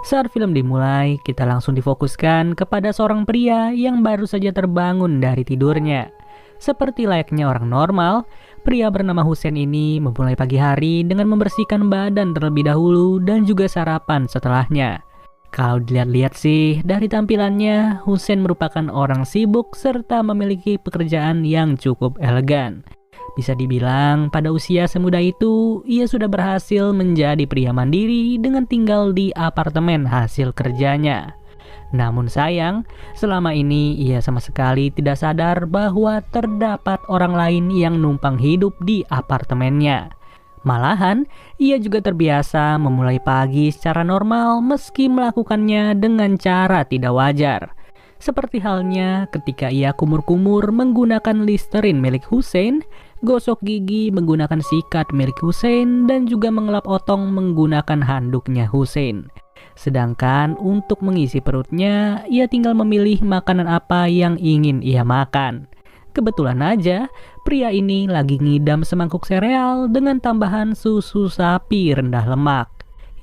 Saat film dimulai, kita langsung difokuskan kepada seorang pria yang baru saja terbangun dari tidurnya. Seperti layaknya orang normal, pria bernama Hussein ini memulai pagi hari dengan membersihkan badan terlebih dahulu dan juga sarapan setelahnya. Kalau dilihat-lihat sih, dari tampilannya, Hussein merupakan orang sibuk serta memiliki pekerjaan yang cukup elegan. Bisa dibilang pada usia semuda itu, ia sudah berhasil menjadi pria mandiri dengan tinggal di apartemen hasil kerjanya. Namun sayang, selama ini ia sama sekali tidak sadar bahwa terdapat orang lain yang numpang hidup di apartemennya. Malahan, ia juga terbiasa memulai pagi secara normal meski melakukannya dengan cara tidak wajar. Seperti halnya ketika ia kumur-kumur menggunakan Listerine milik Hussein, gosok gigi menggunakan sikat milik Hussein, dan juga mengelap otong menggunakan handuknya Hussein. Sedangkan untuk mengisi perutnya, ia tinggal memilih makanan apa yang ingin ia makan. Kebetulan aja, pria ini lagi ngidam semangkuk sereal dengan tambahan susu sapi rendah lemak.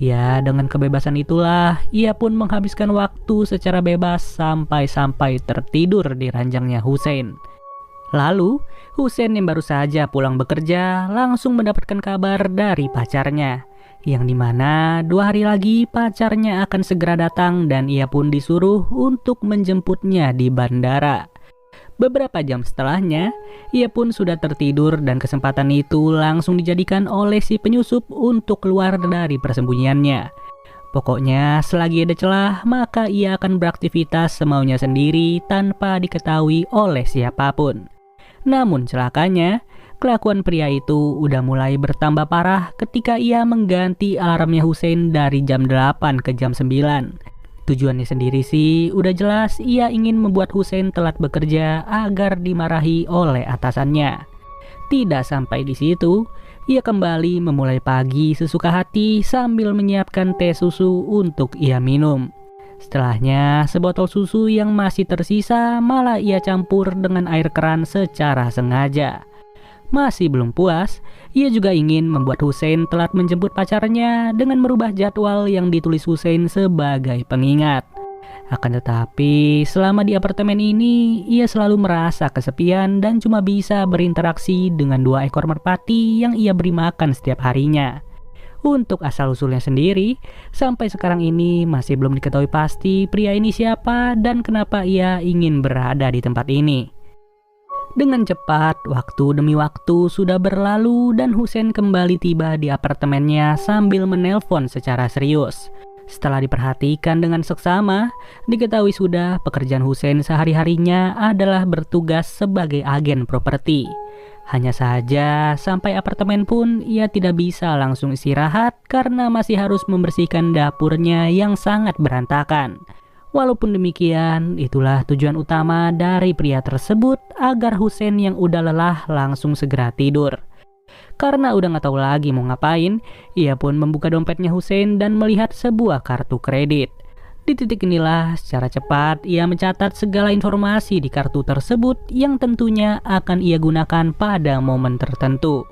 Ya, dengan kebebasan itulah, ia pun menghabiskan waktu secara bebas sampai-sampai tertidur di ranjangnya Hussein. Lalu, Hussein yang baru saja pulang bekerja langsung mendapatkan kabar dari pacarnya, yang dimana 2 hari lagi pacarnya akan segera datang dan ia pun disuruh untuk menjemputnya di bandara. Beberapa jam setelahnya, ia pun sudah tertidur dan kesempatan itu langsung dijadikan oleh si penyusup untuk keluar dari persembunyiannya. Pokoknya selagi ada celah, maka ia akan beraktivitas semaunya sendiri tanpa diketahui oleh siapapun. Namun celakanya, kelakuan pria itu udah mulai bertambah parah ketika ia mengganti alarmnya Hussein dari jam 8 ke jam 9. Tujuannya sendiri sih udah jelas, ia ingin membuat Hussein telat bekerja agar dimarahi oleh atasannya. Tidak sampai di situ, ia kembali memulai pagi sesuka hati sambil menyiapkan teh susu untuk ia minum. Setelahnya, sebotol susu yang masih tersisa malah ia campur dengan air keran secara sengaja. Masih belum puas, ia juga ingin membuat Hussein telat menjemput pacarnya dengan merubah jadwal yang ditulis Hussein sebagai pengingat. Akan tetapi, selama di apartemen ini, ia selalu merasa kesepian dan cuma bisa berinteraksi dengan 2 ekor merpati yang ia beri makan setiap harinya. Untuk asal-usulnya sendiri, sampai sekarang ini masih belum diketahui pasti pria ini siapa dan kenapa ia ingin berada di tempat ini. Dengan cepat, waktu demi waktu sudah berlalu dan Hussein kembali tiba di apartemennya sambil menelpon secara serius. Setelah diperhatikan dengan seksama, diketahui sudah pekerjaan Hussein sehari-harinya adalah bertugas sebagai agen properti. Hanya saja, sampai apartemen pun ia tidak bisa langsung istirahat karena masih harus membersihkan dapurnya yang sangat berantakan. Walaupun demikian, itulah tujuan utama dari pria tersebut agar Hussein yang udah lelah langsung segera tidur. Karena udah gak tahu lagi mau ngapain, ia pun membuka dompetnya Hussein dan melihat sebuah kartu kredit. Di titik inilah secara cepat ia mencatat segala informasi di kartu tersebut yang tentunya akan ia gunakan pada momen tertentu.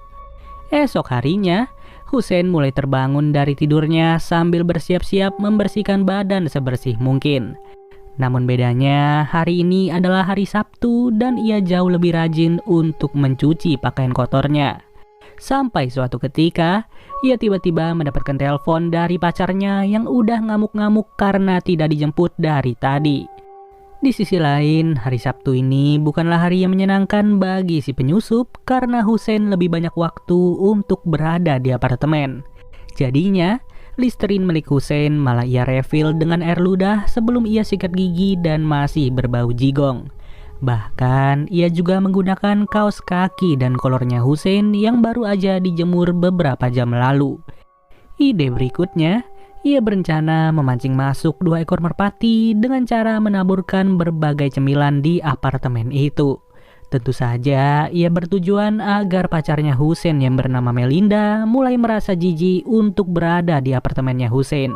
Esok harinya, Hussein mulai terbangun dari tidurnya sambil bersiap-siap membersihkan badan sebersih mungkin. Namun bedanya, hari ini adalah hari Sabtu dan ia jauh lebih rajin untuk mencuci pakaian kotornya. Sampai suatu ketika, ia tiba-tiba mendapatkan telepon dari pacarnya yang udah ngamuk-ngamuk karena tidak dijemput dari tadi. Di sisi lain, hari Sabtu ini bukanlah hari yang menyenangkan bagi si penyusup karena Hussein lebih banyak waktu untuk berada di apartemen. Jadinya, Listerine milik Hussein malah ia refill dengan air ludah sebelum ia sikat gigi dan masih berbau jigong. Bahkan, ia juga menggunakan kaos kaki dan kolornya Hussein yang baru aja dijemur beberapa jam lalu. Ide berikutnya, ia berencana memancing masuk 2 ekor merpati dengan cara menaburkan berbagai cemilan di apartemen itu. Tentu saja ia bertujuan agar pacarnya Hussein yang bernama Melinda mulai merasa jijik untuk berada di apartemennya Hussein.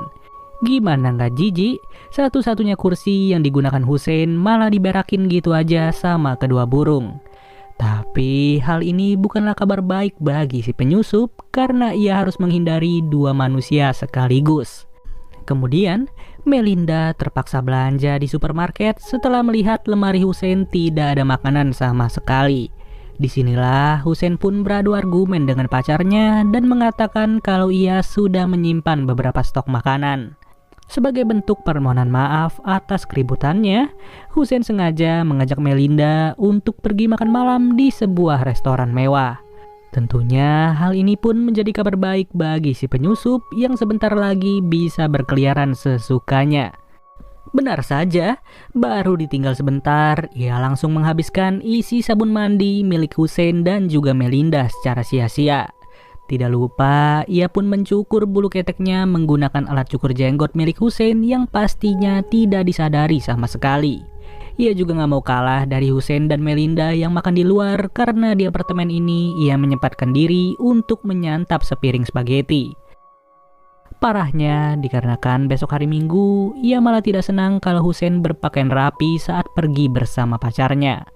Gimana nggak jijik? Satu-satunya kursi yang digunakan Hussein malah diberakin gitu aja sama kedua burung. Tapi hal ini bukanlah kabar baik bagi si penyusup karena ia harus menghindari 2 manusia sekaligus. Kemudian, Melinda terpaksa belanja di supermarket setelah melihat lemari Hussein tidak ada makanan sama sekali. Disinilah Hussein pun beradu argumen dengan pacarnya dan mengatakan kalau ia sudah menyimpan beberapa stok makanan. Sebagai bentuk permohonan maaf atas keributannya, Hussein sengaja mengajak Melinda untuk pergi makan malam di sebuah restoran mewah. Tentunya hal ini pun menjadi kabar baik bagi si penyusup yang sebentar lagi bisa berkeliaran sesukanya. Benar saja, baru ditinggal sebentar, ia langsung menghabiskan isi sabun mandi milik Hussein dan juga Melinda secara sia-sia. Tidak lupa, ia pun mencukur bulu keteknya menggunakan alat cukur jenggot milik Hussein yang pastinya tidak disadari sama sekali. Ia juga gak mau kalah dari Hussein dan Melinda yang makan di luar karena di apartemen ini ia menyempatkan diri untuk menyantap sepiring spaghetti. Parahnya, dikarenakan besok hari Minggu, ia malah tidak senang kalau Hussein berpakaian rapi saat pergi bersama pacarnya.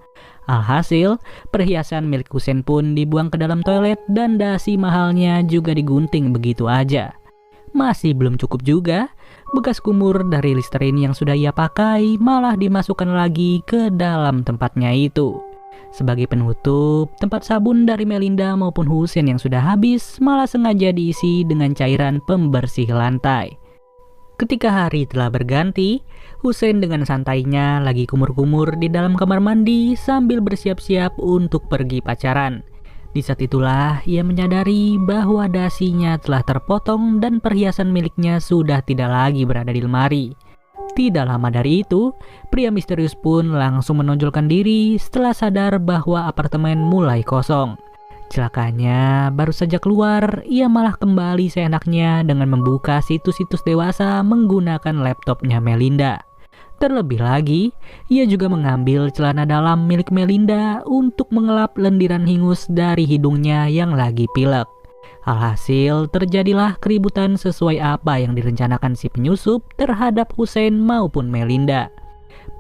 Alhasil, perhiasan milik Hussein pun dibuang ke dalam toilet dan dasi mahalnya juga digunting begitu aja. Masih belum cukup juga, bekas kumur dari Listerine yang sudah ia pakai malah dimasukkan lagi ke dalam tempatnya itu. Sebagai penutup, tempat sabun dari Melinda maupun Hussein yang sudah habis malah sengaja diisi dengan cairan pembersih lantai. Ketika hari telah berganti, Hussein dengan santainya lagi kumur-kumur di dalam kamar mandi sambil bersiap-siap untuk pergi pacaran. Di saat itulah ia menyadari bahwa dasinya telah terpotong dan perhiasan miliknya sudah tidak lagi berada di lemari. Tidak lama dari itu, pria misterius pun langsung menonjolkan diri setelah sadar bahwa apartemen mulai kosong. Celakanya, baru saja keluar, ia malah kembali seenaknya dengan membuka situs-situs dewasa menggunakan laptopnya Melinda. Terlebih lagi, ia juga mengambil celana dalam milik Melinda untuk mengelap lendiran hingus dari hidungnya yang lagi pilek. Alhasil, terjadilah keributan sesuai apa yang direncanakan si penyusup terhadap Hussein maupun Melinda.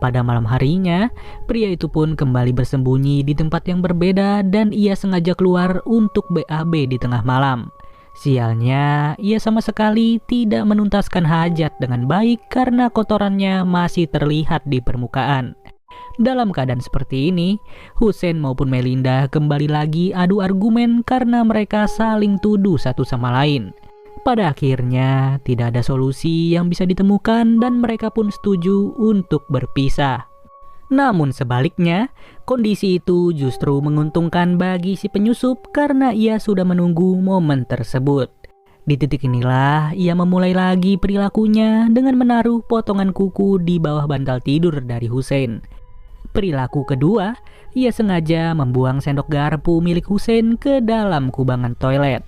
Pada malam harinya, pria itu pun kembali bersembunyi di tempat yang berbeda dan ia sengaja keluar untuk BAB di tengah malam. Sialnya, ia sama sekali tidak menuntaskan hajat dengan baik karena kotorannya masih terlihat di permukaan. Dalam keadaan seperti ini, Hussein maupun Melinda kembali lagi adu argumen karena mereka saling tuduh satu sama lain. Pada akhirnya, tidak ada solusi yang bisa ditemukan dan mereka pun setuju untuk berpisah. Namun sebaliknya, kondisi itu justru menguntungkan bagi si penyusup karena ia sudah menunggu momen tersebut. Di titik inilah ia memulai lagi perilakunya dengan menaruh potongan kuku di bawah bantal tidur dari Hussein. Perilaku kedua, ia sengaja membuang sendok garpu milik Hussein ke dalam kubangan toilet.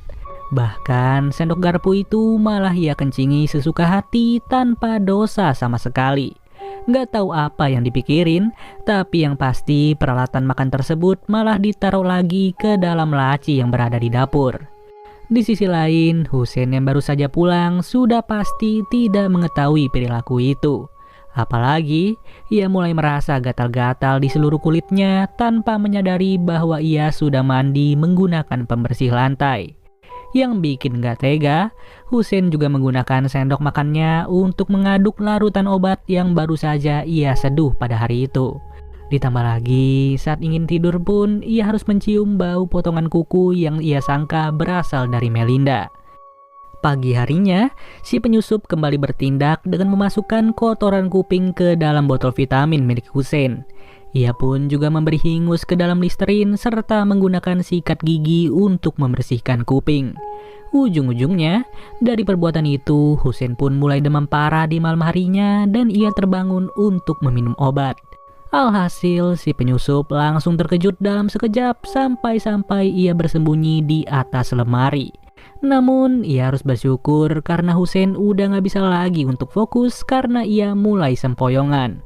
Bahkan sendok garpu itu malah ia kencingi sesuka hati tanpa dosa sama sekali. Gak tahu apa yang dipikirin, tapi yang pasti peralatan makan tersebut malah ditaruh lagi ke dalam laci yang berada di dapur. Di sisi lain, Hussein yang baru saja pulang sudah pasti tidak mengetahui perilaku itu. Apalagi, ia mulai merasa gatal-gatal di seluruh kulitnya tanpa menyadari bahwa ia sudah mandi menggunakan pembersih lantai. Yang bikin gak tega, Hussein juga menggunakan sendok makannya untuk mengaduk larutan obat yang baru saja ia seduh pada hari itu. Ditambah lagi, saat ingin tidur pun ia harus mencium bau potongan kuku yang ia sangka berasal dari Melinda. Pagi harinya, si penyusup kembali bertindak dengan memasukkan kotoran kuping ke dalam botol vitamin milik Hussein. Ia pun juga memberi hingus ke dalam Listerine serta menggunakan sikat gigi untuk membersihkan kuping. Ujung-ujungnya, dari perbuatan itu, Hussein pun mulai demam parah di malam harinya dan ia terbangun untuk meminum obat. Alhasil, si penyusup langsung terkejut dalam sekejap sampai-sampai ia bersembunyi di atas lemari. Namun, ia harus bersyukur karena Hussein udah gak bisa lagi untuk fokus karena ia mulai sempoyongan.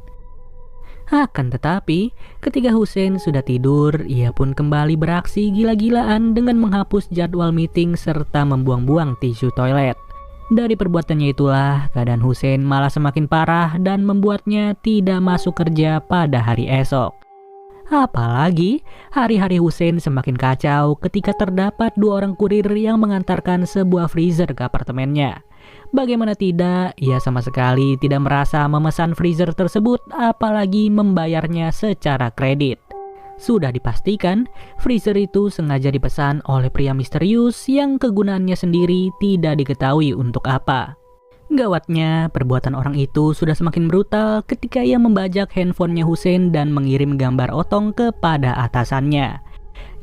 Akan tetapi, ketika Hussein sudah tidur, ia pun kembali beraksi gila-gilaan dengan menghapus jadwal meeting serta membuang-buang tisu toilet. Dari perbuatannya itulah, keadaan Hussein malah semakin parah dan membuatnya tidak masuk kerja pada hari esok. Apalagi, hari-hari Hussein semakin kacau ketika terdapat 2 orang kurir yang mengantarkan sebuah freezer ke apartemennya. Bagaimana tidak, ia sama sekali tidak merasa memesan freezer tersebut, apalagi membayarnya secara kredit. Sudah dipastikan, freezer itu sengaja dipesan oleh pria misterius yang kegunaannya sendiri tidak diketahui untuk apa. Gawatnya, perbuatan orang itu sudah semakin brutal ketika ia membajak handphonenya Hussein dan mengirim gambar otong kepada atasannya.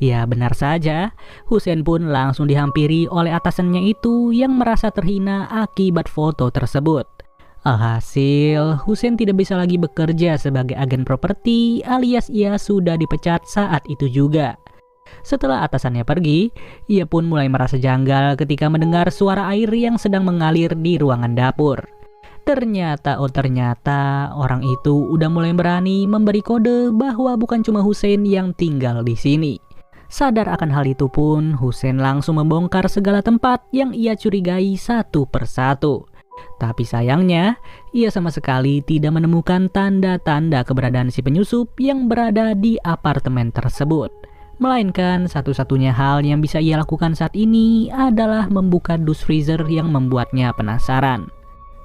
Ya benar saja, Hussein pun langsung dihampiri oleh atasannya itu yang merasa terhina akibat foto tersebut. Alhasil, Hussein tidak bisa lagi bekerja sebagai agen properti alias ia sudah dipecat saat itu juga. Setelah atasannya pergi, ia pun mulai merasa janggal ketika mendengar suara air yang sedang mengalir di ruangan dapur. Ternyata orang itu udah mulai berani memberi kode bahwa bukan cuma Hussein yang tinggal di sini. Sadar akan hal itu pun, Hussein langsung membongkar segala tempat yang ia curigai satu persatu. Tapi sayangnya, ia sama sekali tidak menemukan tanda-tanda keberadaan si penyusup yang berada di apartemen tersebut. Melainkan satu-satunya hal yang bisa ia lakukan saat ini adalah membuka dus freezer yang membuatnya penasaran.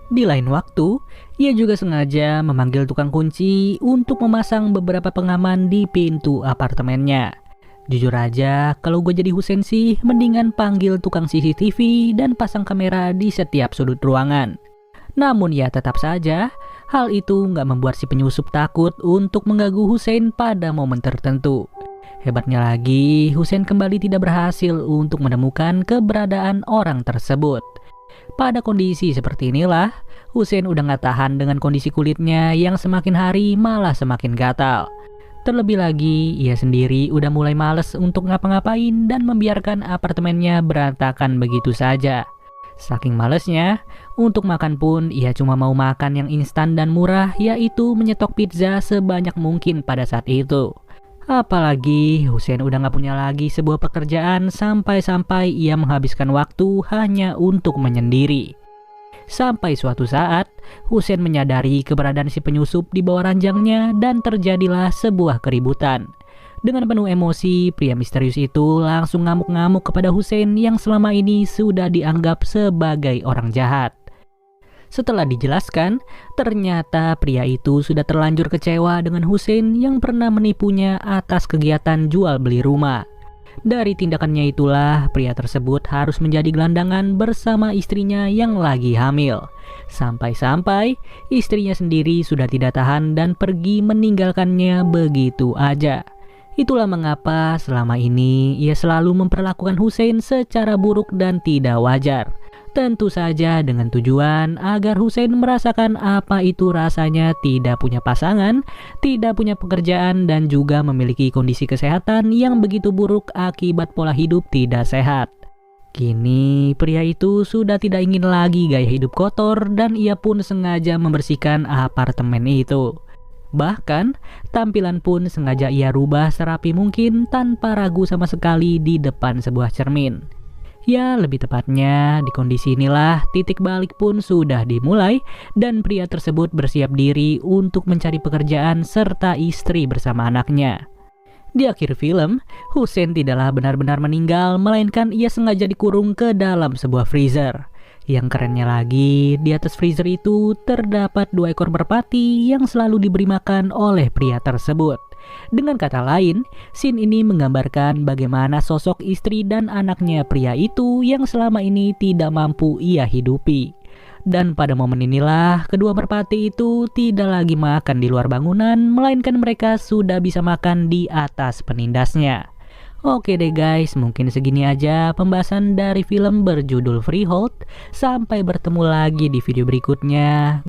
Di lain waktu, ia juga sengaja memanggil tukang kunci untuk memasang beberapa pengaman di pintu apartemennya. Jujur aja, kalau gue jadi Hussein sih, mendingan panggil tukang CCTV dan pasang kamera di setiap sudut ruangan. Namun ya tetap saja, hal itu nggak membuat si penyusup takut untuk mengganggu Hussein pada momen tertentu. Hebatnya lagi, Hussein kembali tidak berhasil untuk menemukan keberadaan orang tersebut. Pada kondisi seperti inilah, Hussein udah nggak tahan dengan kondisi kulitnya yang semakin hari malah semakin gatal. Terlebih lagi, ia sendiri udah mulai males untuk ngapa-ngapain dan membiarkan apartemennya berantakan begitu saja. Saking malesnya, untuk makan pun ia cuma mau makan yang instan dan murah, yaitu menyetok pizza sebanyak mungkin pada saat itu. Apalagi Hussein udah gak punya lagi sebuah pekerjaan sampai-sampai ia menghabiskan waktu hanya untuk menyendiri. Sampai suatu saat, Hussein menyadari keberadaan si penyusup di bawah ranjangnya dan terjadilah sebuah keributan. Dengan penuh emosi, pria misterius itu langsung ngamuk-ngamuk kepada Hussein yang selama ini sudah dianggap sebagai orang jahat. Setelah dijelaskan, ternyata pria itu sudah terlanjur kecewa dengan Hussein yang pernah menipunya atas kegiatan jual beli rumah. Dari tindakannya itulah pria tersebut harus menjadi gelandangan bersama istrinya yang lagi hamil. Sampai-sampai istrinya sendiri sudah tidak tahan dan pergi meninggalkannya begitu aja. Itulah mengapa selama ini ia selalu memperlakukan Hussein secara buruk dan tidak wajar. Tentu saja dengan tujuan agar Hussein merasakan apa itu rasanya tidak punya pasangan, tidak punya pekerjaan, dan juga memiliki kondisi kesehatan yang begitu buruk akibat pola hidup tidak sehat. Kini pria itu sudah tidak ingin lagi gaya hidup kotor dan ia pun sengaja membersihkan apartemen itu. Bahkan tampilan pun sengaja ia rubah serapi mungkin tanpa ragu sama sekali di depan sebuah cermin. Ya, lebih tepatnya di kondisi inilah titik balik pun sudah dimulai dan pria tersebut bersiap diri untuk mencari pekerjaan serta istri bersama anaknya. Di akhir film, Hussein tidaklah benar-benar meninggal, melainkan ia sengaja dikurung ke dalam sebuah freezer. Yang kerennya lagi, di atas freezer itu terdapat 2 ekor merpati yang selalu diberi makan oleh pria tersebut. Dengan kata lain, scene ini menggambarkan bagaimana sosok istri dan anaknya pria itu yang selama ini tidak mampu ia hidupi. Dan pada momen inilah, kedua merpati itu tidak lagi makan di luar bangunan, melainkan mereka sudah bisa makan di atas penindasnya. Oke deh guys, mungkin segini aja pembahasan dari film berjudul Freehold. Sampai bertemu lagi di video berikutnya.